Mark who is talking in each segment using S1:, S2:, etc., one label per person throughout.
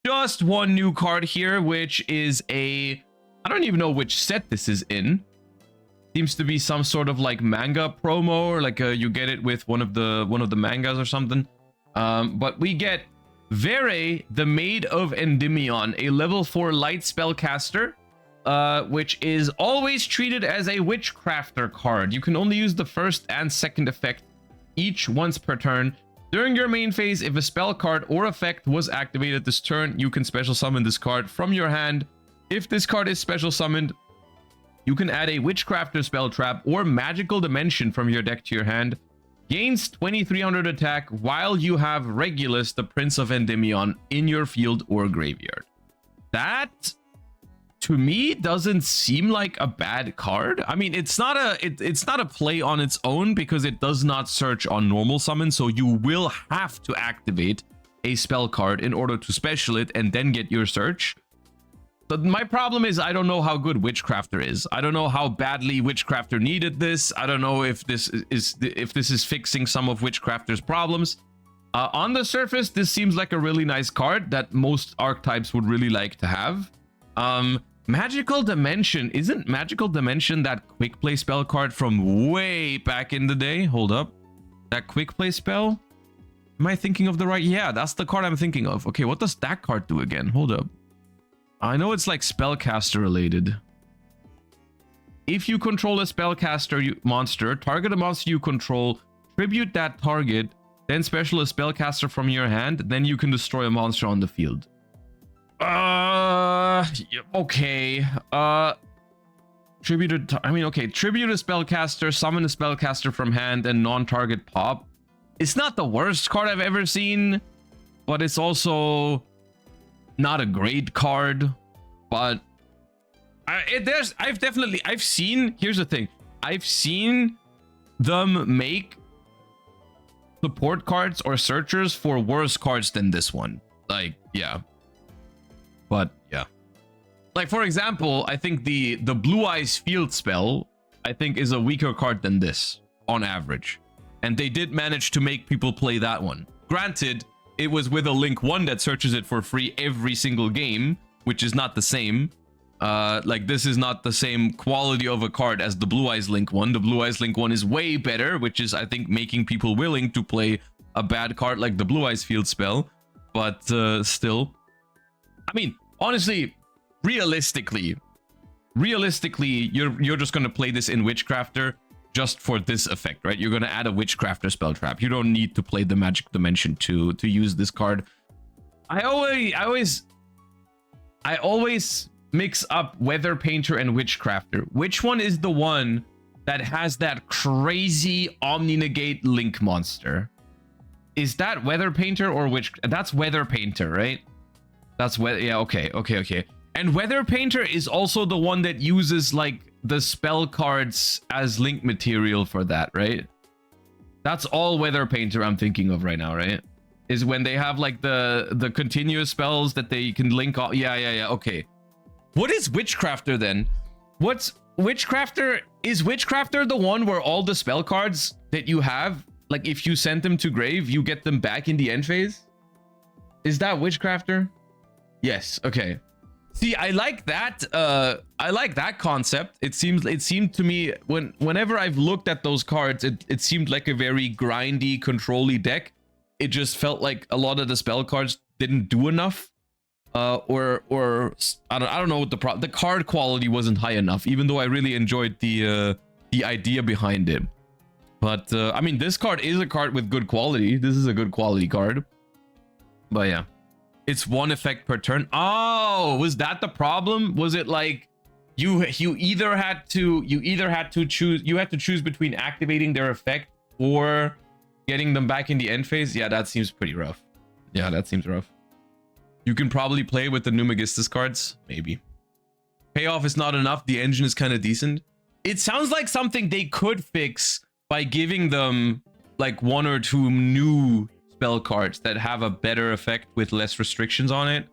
S1: just one new card here, which is a... I don't even know which set this is in. Seems to be some sort of like manga promo, or like you get it with one of the mangas or something. But we get Vere, the Maid of Endymion, a level 4 light spellcaster, which is always treated as a Witchcrafter card. You can only use the first and second effect each once per turn. During your main phase, if a spell card or effect was activated this turn, you can special summon this card from your hand. If this card is special summoned, you can add a Witchcrafter spell trap or magical dimension from your deck to your hand. Gains 2300 attack while you have Regulus, the Prince of Endymion, in your field or graveyard. That, to me, doesn't seem like a bad card. I mean, it's not a play on its own because it does not search on normal summon, so you will have to activate a spell card in order to special it and then get your search. But my problem is I don't know how good Witchcrafter is. I don't know how badly Witchcrafter needed this. I don't know if this is fixing some of Witchcrafter's problems. On the surface, this seems like a really nice card that most archetypes would really like to have. Magical Dimension. Isn't Magical Dimension that quick play spell card from way back in the day? Hold up. That quick play spell? Am I thinking of the right? Yeah, that's the card I'm thinking of. Okay, what does that card do again? Hold up. I know it's like spellcaster related. If you control a spellcaster monster, target a monster you control, tribute that target, then special a spellcaster from your hand, then you can destroy a monster on the field. Okay. Tribute a spellcaster, summon a spellcaster from hand, and non-target pop. It's not the worst card I've ever seen, but it's also not a great card. But I've seen, here's the thing, I've seen them make support cards or searchers for worse cards than this one. Like, yeah. But yeah, like for example, I think the Blue Eyes Field spell I think is a weaker card than this on average, and they did manage to make people play that one. Granted, it was with a Link 1 that searches it for free every single game, which is not the same. Like, this is not the same quality of a card as the Blue Eyes Link 1. The Blue Eyes Link 1 is way better, which is, I think, making people willing to play a bad card like the Blue Eyes Field spell. But still, I mean, honestly, realistically, you're just gonna play this in Witchcrafter just for this effect, right? You're gonna add a Witchcrafter spell trap. You don't need to play the Magic Dimension to use this card. I always mix up Weather Painter and Witchcrafter. Which one is the one that has that crazy Omni-Negate Link monster? Is that Weather Painter or That's Weather Painter, right? That's yeah, okay. And Weather Painter is also the one that uses like the spell cards as link material for that, right? That's all Weather Painter I'm thinking of right now, right? Is when they have like the continuous spells that they can link all. Yeah, okay. What is Witchcrafter then? What's Witchcrafter? Is Witchcrafter the one where all the spell cards that you have, like if you send them to grave, you get them back in the end phase? Is that Witchcrafter? Yes, okay. See, I like that. I like that concept. It seemed to me whenever I've looked at those cards, it seemed like a very grindy, control-y deck. It just felt like a lot of the spell cards didn't do enough, or I don't know what the card quality wasn't high enough. Even though I really enjoyed the idea behind it, but I mean, this card is a card with good quality. This is a good quality card, but yeah. It's one effect per turn. Oh, was that the problem? Was it like you either had to choose between activating their effect or getting them back in the end phase? Yeah, that seems pretty rough. Yeah, that seems rough. You can probably play with the Numagistus cards, maybe. Payoff is not enough. The engine is kind of decent. It sounds like something they could fix by giving them like one or two new spell cards that have a better effect with less restrictions on it,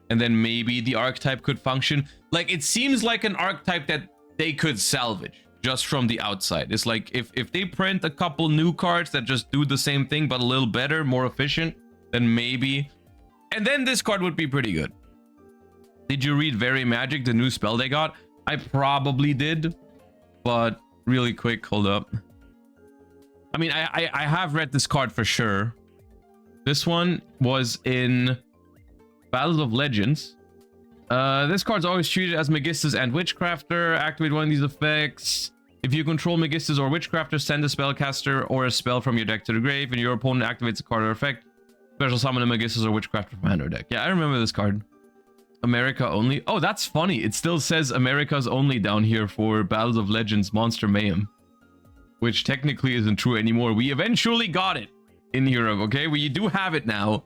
S1: and then maybe the archetype could function. Like, it seems like an archetype that they could salvage just from the outside. It's like if they print a couple new cards that just do the same thing but a little better, more efficient, then maybe And then this card would be pretty good. Did you read Very Magic, the new spell they got? I probably did, but really quick, hold up. I mean, I have read this card for sure. This one was in Battles of Legends. This card's always treated as Magistus and Witchcrafter. Activate one of these effects. If you control Magistus or Witchcrafter, send a spellcaster or a spell from your deck to the grave, and your opponent activates a card or effect. Special summon a Magistus or Witchcrafter from hand or deck. Yeah, I remember this card. America only. Oh, that's funny. It still says America's only down here for Battles of Legends Monster Mayhem, which technically isn't true anymore. We eventually got it in Europe, okay? We do have it now.